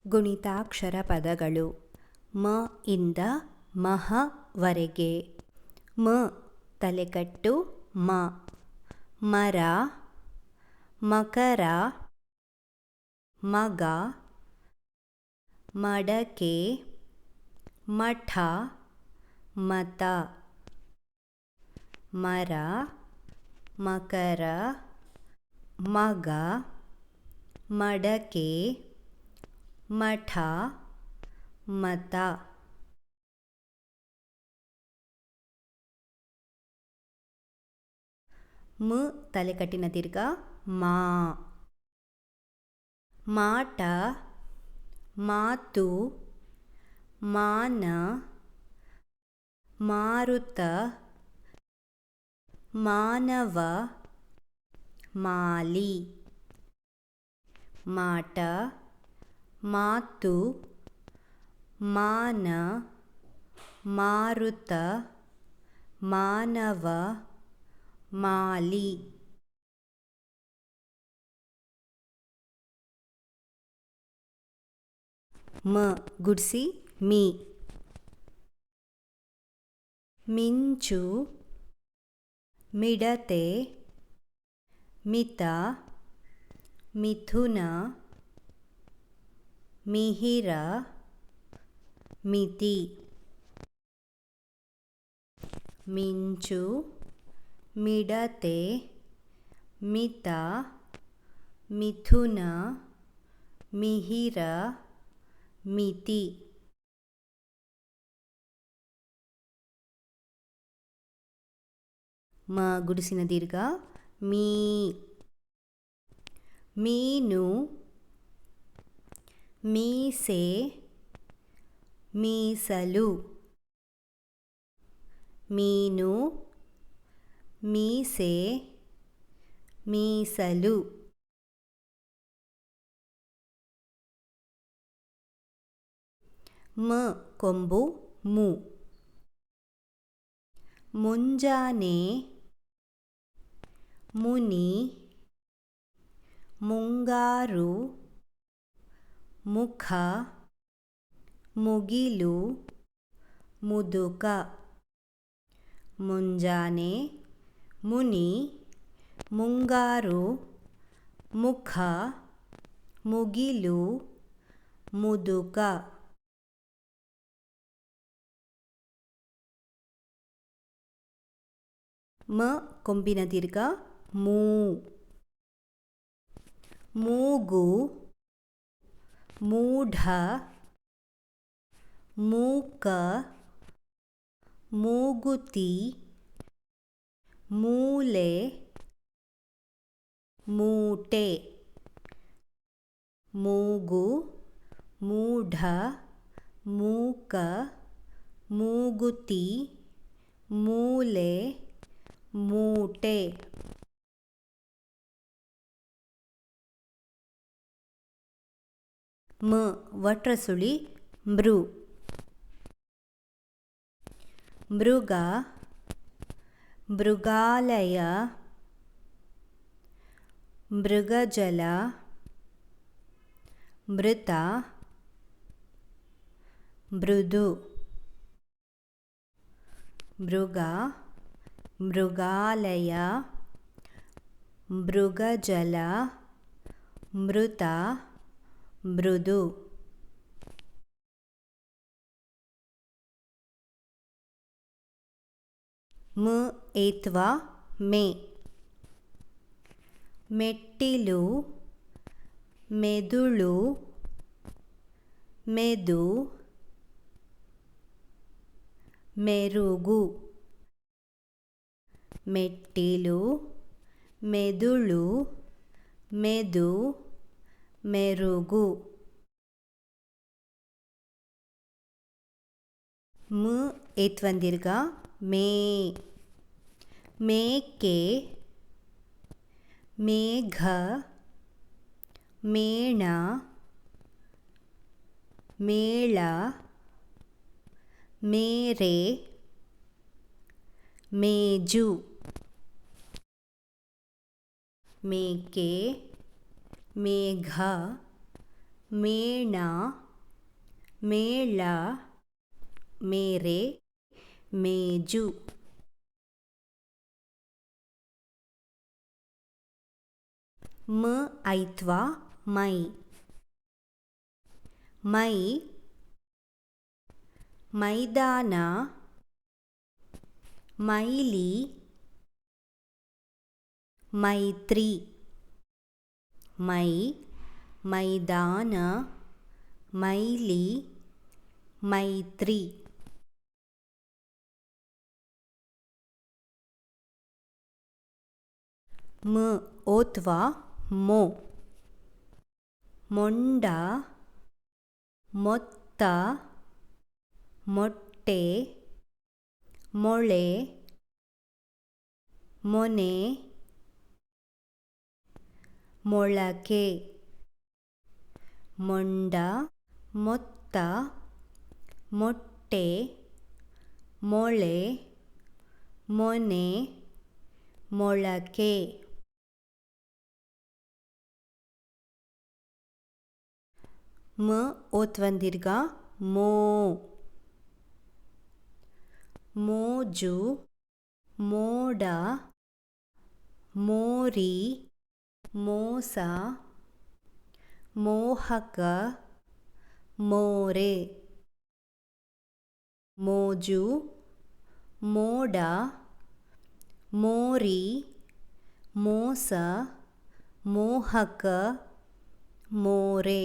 ಗುಣಿತಾಕ್ಷರ ಪದಗಳು ಮ ಇಂದ ಮಹ ವರೆಗೆ. ಮ ತಲೆಕಟ್ಟು ಮ. ಮರ, ಮಕರ, ಮಗ, ಮಡಕೆ, ಮಠ, ಮತ. ಮರ, ಮಕರ, ಮಗ, ಮಡಕೆ, ಮಠ, ಮತ. ಮ ತಲೆಕಟ್ಟಿನ ದೀರ್ಘ ಮಾ. ಮಾಟ, ಮಾತು, ಮಾನ, ಮಾರುತ, ಮಾನವ, ಮಾಲಿ. ಮಾಟ, ಮಾತು, ಮಾನ, ಮಾರುತ, ಮಾನವ, ಮಾಲಿ. ಮ ಗುಡ್ಸಿ ಮೀ. ಮಿಂಚು, ಮಿಡತೆ, ಮಿತ, ಮಿಥುನ, ಮಿಹಿರ, ಮಿತಿ. ಮಿಂಚು, ಮಿಡತೆ, ಮಿತ, ಮಿಥುನ, ಮಿಹಿರ, ಮಿತಿ. ಮ ಗುಡಿಸಿನ ದೀರ್ಘ ಮೀ. ಮೀನು, ಮೀಸೆ, ಮೀಸಲು. ಮೀನು, ಮೀಸೆ, ಮೀಸಲು. ಮ ಕೊಂಬು ಮು. ಮುಂಜಾನೆ, ಮುನಿ, ಮುಂಗಾರು, ಮುಖ, ಮುಗಿಲು, ಮುದುಕ. ಮುಂಜಾನೆ, ಮುನಿ, ಮುಂಗಾರು, ಮುಖ, ಮುಗಿಲು, ಮುದುಕ. ಮ ಕೊಂಬಿನ ದೀರ್ಘ ಮೂ. ಮೂಗು, ಮೂಢ, ಮೂಕ, ಮೂಗುತಿ, ಮೂಲೆ, ಮೂಟೆ. ಮೂಗು, ಮೂಢ, ಮೂಕ, ಮೂಗುತಿ, ಮೂಲೆ, ಮೂಟೆ. ಮ ವಟ್ರಸುಳಿ ಮೃ. ಮೃಗ, ಮೃಗಾಲಯ, ಮೃಗಜಲ, ಮೃತ, ಮೃದು. ಮೃಗ, ಮೃಗಾಲಯ, ಮೃಗಜಲ, ಮೃತ, ಮೃದು. ಮ ಏತ್ವ ಮೇ. ಮೆಟ್ಟಿಲು, ಮೆದುಳು, ಮೆದು, ಮೆರುಗು. ಮೆಟ್ಟಿಲು, ಮೆದುಳು, ಮೆದು, ಮೆರುಗು. ಮ ಏತ್ವಂದೀರ್ಘ ಮೇ. ಮೇಕೆ, ಮೇಘ, ಮೇಣ, ಮೇಳ, ಮೇರೆ, ಮೇಜು. ಮೇಕೆ, ಮೇಘ, ಮೇಣ ಮೇಳ ಮೇರೆ ಮೇಜು ಮ ಐತ್ವ ಮೈ ಮೈ ಮೈದಾನ ಮೈಲಿ ಮೈತ್ರಿ ಮೈ ಮೈದಾನ ಮೈಲಿ ಮೈತ್ರಿ ಮ ಓತ್ವ ಮೋ ಮೊಂಡ ಮೊತ್ತ ಮೊಟ್ಟೆ ಮೊಳೆ ಮೊನೆ ಮೊಳಕೆ ಮೊಂಡ ಮೊತ್ತ ಮೊಟ್ಟೆ ಮೊಳೆ ಮೊನೆ ಮೊಳಕೆ ಮ ಓತ್ವಂದಿರ್ಗ ಮೋ ಮೋಜು ಮೋಡ ಮೋರಿ ಮೋಸ ಮೋಹಕ ಮೋರೆ ಮೋಜು ಮೋಡ ಮೋರಿ ಮೋಸ ಮೋಹಕ ಮೋರೆ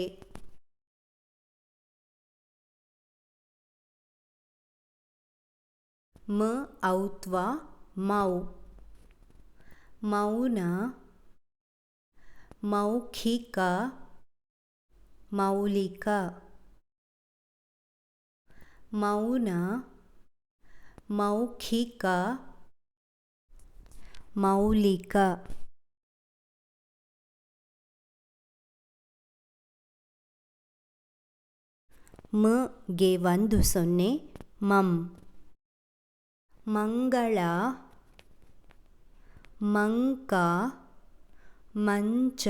ಮ ಔತ್ವ ಮೌ ಮೌನ ಮೌಖಿಕ ಮೌಲಿಕ ಮೌನ ಮೌಖಿಕ ಮೌಲಿಕ ಮ ಗೆ 10 ಮಂ ಮಂಗಳ ಮಂಕ ಮಂಚ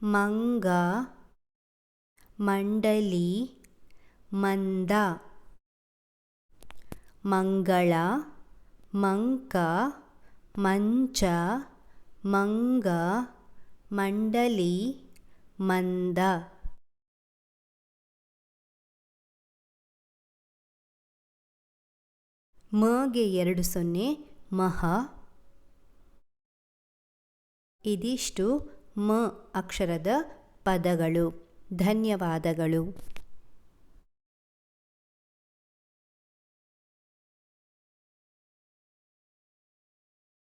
ಮಂಗ ಮಂಡಲಿ ಮಂದ ಮಂಗಳ ಮಂಕ ಮಂಚ ಮಂಗ ಮಂಡಲಿ ಮಂದ ಮಗೆ 20 ಮಹ ಇದಿಷ್ಟು ಮ ಅಕ್ಷರದ ಪದಗಳು. ಧನ್ಯವಾದಗಳು.